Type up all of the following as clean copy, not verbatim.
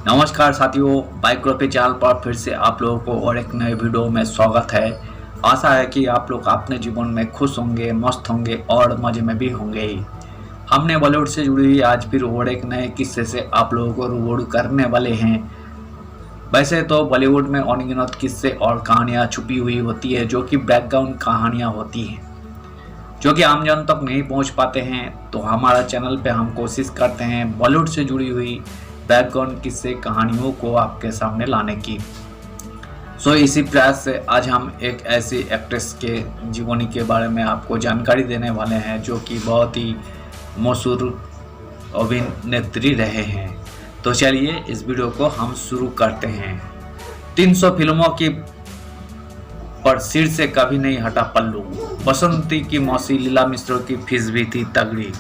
नमस्कार साथियों, बाइक पे चाल पर फिर से आप लोगों को और एक नए वीडियो में स्वागत है। आशा है कि आप लोग अपने जीवन में खुश होंगे, मस्त होंगे और मजे में भी होंगे। हमने बॉलीवुड से जुड़ी हुई आज फिर और एक नए किस्से से आप लोगों को रूबरू करने वाले हैं। वैसे तो बॉलीवुड में अनगिनत किस्से और कहानियाँ छुपी हुई होती है जो कि बैकग्राउंड कहानियाँ होती हैं जो कि आम जन तक नहीं पहुंच पाते हैं। तो हमारा चैनल पे हम कोशिश करते हैं बॉलीवुड से जुड़ी हुई बैकग्राउंड किस्से कहानियों को आपके सामने लाने की। इसी प्रयास से आज हम एक ऐसी एक्ट्रेस के जीवनी के बारे में आपको जानकारी देने वाले हैं जो कि बहुत ही मशहूर अभिनेत्री रहे हैं। तो चलिए इस वीडियो को हम शुरू करते हैं। 300 फिल्मों की पर सिर से कभी नहीं हटा पल्लू। बसंती की मौसी लीला मिश्रा की फीस भी थी तगड़ी।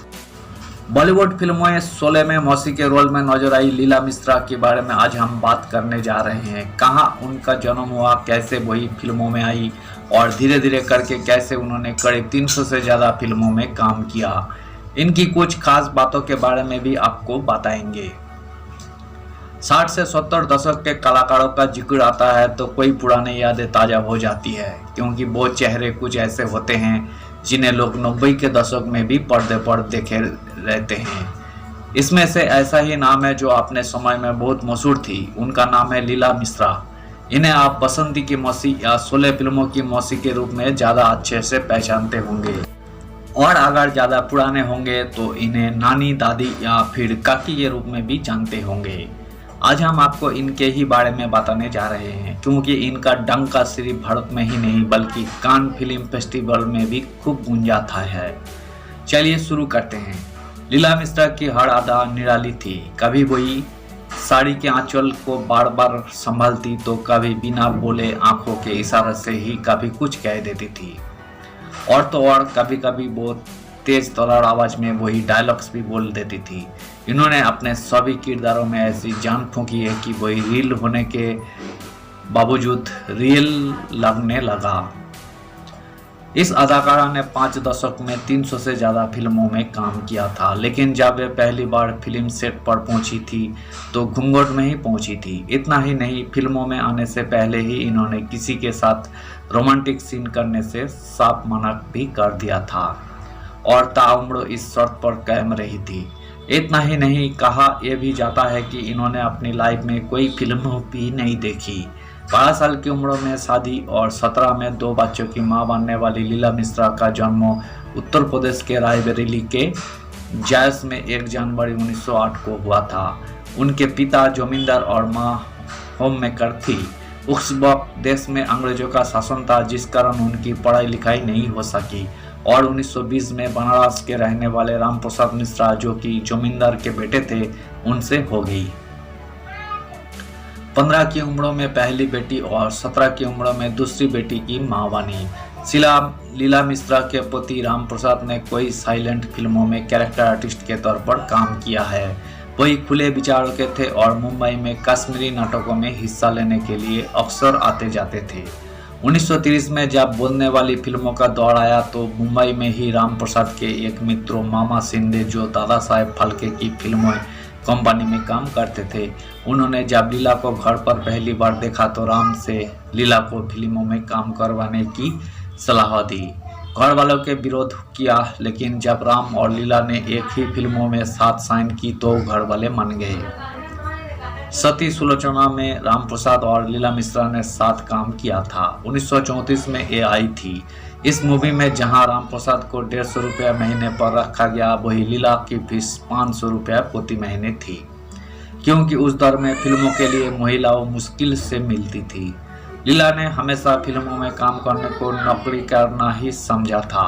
बॉलीवुड फिल्मों में शोले में मौसी के रोल में नजर आई लीला मिश्रा के बारे में आज हम बात करने जा रहे हैं। कहाँ उनका जन्म हुआ, कैसे वही फिल्मों में आई और धीरे धीरे करके कैसे उन्होंने करीब 300 से ज़्यादा फिल्मों में काम किया। इनकी कुछ खास बातों के बारे में भी आपको बताएंगे। 60 से 70 दशक के कलाकारों का जिक्र आता है तो कोई पुरानी यादें ताज़ा हो जाती है, क्योंकि वो चेहरे कुछ ऐसे होते हैं जिन्हें लोग 90 के दशक में भी पर्दे पर देखे रहते हैं। इसमें से ऐसा ही नाम है जो अपने समय में बहुत मशहूर थी। उनका नाम है लीला मिश्रा। इन्हें आप बसंती की मौसी या शोले फिल्मों की मौसी के रूप में ज़्यादा अच्छे से पहचानते होंगे, और अगर ज़्यादा पुराने होंगे तो इन्हें नानी, दादी या फिर काकी के रूप में भी जानते होंगे। आज हम आपको इनके ही बारे में बताने जा रहे हैं, क्योंकि इनका डंका सिर्फ भारत में ही नहीं बल्कि कान फिल्म फेस्टिवल में भी खूब गूंजाता है। चलिए शुरू करते हैं। लीला मिश्रा की हर अदा निराली थी। कभी वही साड़ी के आंचल को बार बार संभालती तो कभी बिना बोले आंखों के इशारे से ही कभी कुछ कह देती थी, और तो और कभी कभी बहुत तेज तरार आवाज में वही डायलॉग्स भी बोल देती थी। इन्होंने अपने सभी किरदारों में ऐसी जान फूंकी है कि वही रियल होने के बावजूद रियल लगने लगा। इस अदाकारा ने 5 दशक में 300 से ज़्यादा फिल्मों में काम किया था, लेकिन जब वे पहली बार फिल्म सेट पर पहुंची थी तो घूंघट में ही पहुंची थी। इतना ही नहीं, फिल्मों में आने से पहले ही इन्होंने किसी के साथ रोमांटिक सीन करने से साफ मना भी कर दिया था, और ताउम्र इस शर्त पर कायम रही थी। इतना ही नहीं, कहा यह भी जाता है कि इन्होंने अपनी लाइफ में कोई फिल्म भी नहीं देखी। 12 साल की उम्र में शादी और 17 में 2 बच्चों की मां बनने वाली लीला मिश्रा का जन्म उत्तर प्रदेश के रायबरेली के जैस में 1 जनवरी 1908 को हुआ था। उनके पिता जमींदार और मां होम मेकर थी। उस वक्त देश में अंग्रेजों का शासन था, जिस कारण उनकी पढ़ाई लिखाई नहीं हो सकी, और 1920 में बनारस के रहने वाले राम प्रसाद मिश्रा, जो कि जमींदार के बेटे थे, उनसे हो गई। 15 की उम्र में पहली बेटी और 17 की उम्र में दूसरी बेटी की मां बनी। लीला मिश्रा के पति राम प्रसाद ने कई साइलेंट फिल्मों में कैरेक्टर आर्टिस्ट के तौर पर काम किया है। वही खुले विचारों के थे और मुंबई में कश्मीरी नाटकों में हिस्सा लेने के लिए अक्सर आते जाते थे। 1930 में जब बोलने वाली फिल्मों का दौर आया तो मुंबई में ही राम प्रसाद के एक मित्र मामा शिंदे, जो दादा साहेब फाल्के की फिल्मों कंपनी में काम करते थे, उन्होंने जब लीला को घर पर पहली बार देखा तो राम से लीला को फिल्मों में काम करवाने की सलाह दी। घर वालों के विरोध किया, लेकिन जब राम और लीला ने एक ही फिल्मों में साथ साइन की तो घर वाले मान गए। सती सुलोचना में राम प्रसाद और लीला मिश्रा ने साथ काम किया था। 1934 में ये आई थी। इस मूवी में जहां राम प्रसाद को 150 रुपये महीने पर रखा गया, वही लीला की फीस 500 रुपये प्रति महीने थी, क्योंकि उस दौर में फिल्मों के लिए महिलाओं मुश्किल से मिलती थी। लीला ने हमेशा फिल्मों में काम करने को नौकरी करना ही समझा था।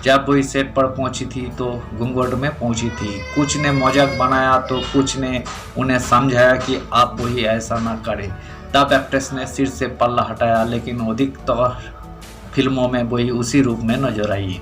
जब वही सेट पर पहुंची थी तो घूंघट में पहुंची थी। कुछ ने मजाक बनाया तो कुछ ने उन्हें समझाया कि आप वही ऐसा ना करें। तब एक्ट्रेस ने सिर से पल्ला हटाया, लेकिन अधिकतर फिल्मों में वही उसी रूप में नजर आई।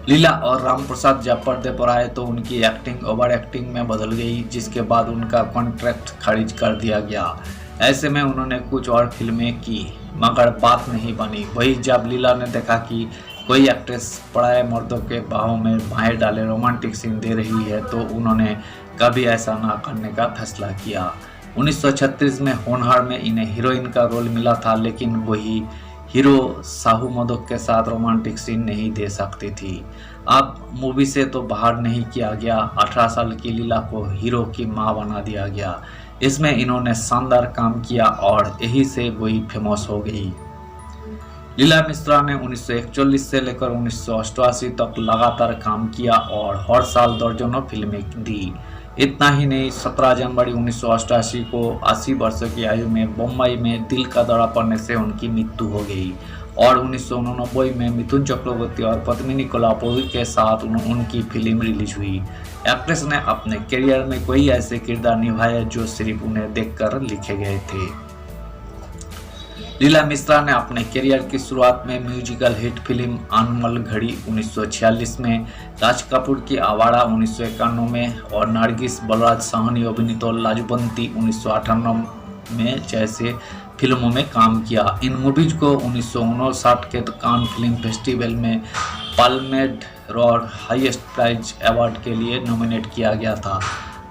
लीला और राम प्रसाद जब पर्दे पर आए तो उनकी एक्टिंग ओवर एक्टिंग में बदल गई, जिसके बाद उनका कॉन्ट्रैक्ट खारिज कर दिया गया। ऐसे में उन्होंने कुछ और फिल्में की, मगर बात नहीं बनी। वही जब लीला ने देखा कि कोई एक्ट्रेस पराये मर्दों के बाहों में बाहें डाले रोमांटिक सीन दे रही है तो उन्होंने कभी ऐसा ना करने का फैसला किया। 1936 में होनहार में इन्हें हीरोइन का रोल मिला था, लेकिन वही हीरो शाहू मोदक के साथ रोमांटिक सीन नहीं दे सकती थी। अब मूवी से तो बाहर नहीं किया गया, 18 साल की लीला को हीरो की मां बना दिया गया। इसमें इन्होंने शानदार काम किया और यही से वही फेमस हो गई। लीला मिश्रा ने 1941 से लेकर 1988 तक लगातार काम किया और हर साल दर्जनों फिल्में दी। इतना ही नहीं, 17 जनवरी 1988 को 80 वर्ष की आयु में मुंबई में दिल का दौरा पड़ने से उनकी मृत्यु हो गई और 1989 में मिथुन चक्रवर्ती और पद्मिनी कोल्हापुरी के साथ उनकी फिल्म रिलीज हुई। एक्ट्रेस ने अपने करियर में कोई ऐसे किरदार निभाए जो सिर्फ उन्हें देखकर लिखे गए थे। लीला मिश्रा ने अपने करियर की शुरुआत में म्यूजिकल हिट फिल्म अनमोल घड़ी 1946 में, राज कपूर की आवारा 1991 में और नारगिस बलराज साहनी अभिनीत लाजवंती 1998 में जैसे फिल्मों में काम किया। इन मूवीज को 1959 के कान फिल्म फेस्टिवल में पाल्मेड और हाईएस्ट प्राइज अवार्ड के लिए नॉमिनेट किया गया था।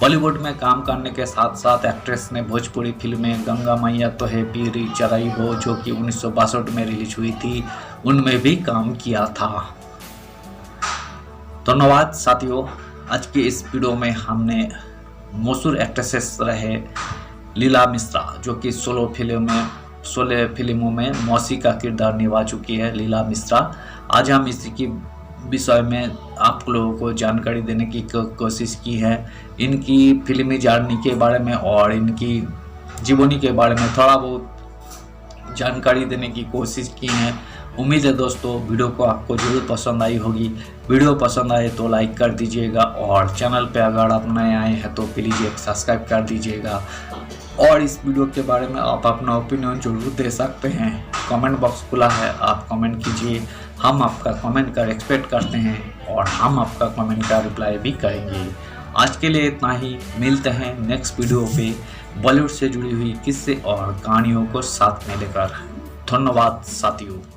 बॉलीवुड में काम करने के साथ साथ एक्ट्रेस ने भोजपुरी फिल्में गंगा मैया तो है पीरी चराई हो, जो कि 1962 में रिलीज हुई थी, उनमें भी काम किया था। धन्यवाद साथियों, आज की इस वीडियो में हमने मशहूर एक्ट्रेसेस रहे लीला मिश्रा, जो कि 16 फिल्मों में मौसी का किरदार निभा चुकी है लीला मिश्रा। आज हम इसी की विषय में आप लोगों को जानकारी देने की कोशिश की है, इनकी फिल्मी जर्नी के बारे में और इनकी जीवनी के बारे में थोड़ा बहुत जानकारी देने की कोशिश की है। उम्मीद है दोस्तों वीडियो को आपको जरूर पसंद आई होगी। वीडियो पसंद आए तो लाइक कर दीजिएगा और चैनल पे अगर आप नए आए हैं तो प्लीज़ एक सब्सक्राइब कर दीजिएगा। और इस वीडियो के बारे में आप अपना ओपिनियन जरूर दे सकते हैं। कमेंट बॉक्स खुला है, आप कमेंट कीजिए, हम आपका कमेंट का एक्सपेक्ट करते हैं और हम आपका कमेंट का रिप्लाई भी करेंगे। आज के लिए इतना ही, मिलते हैं नेक्स्ट वीडियो पे बॉलीवुड से जुड़ी हुई किस्से और कहानियों को साथ में लेकर। धन्यवाद साथियों।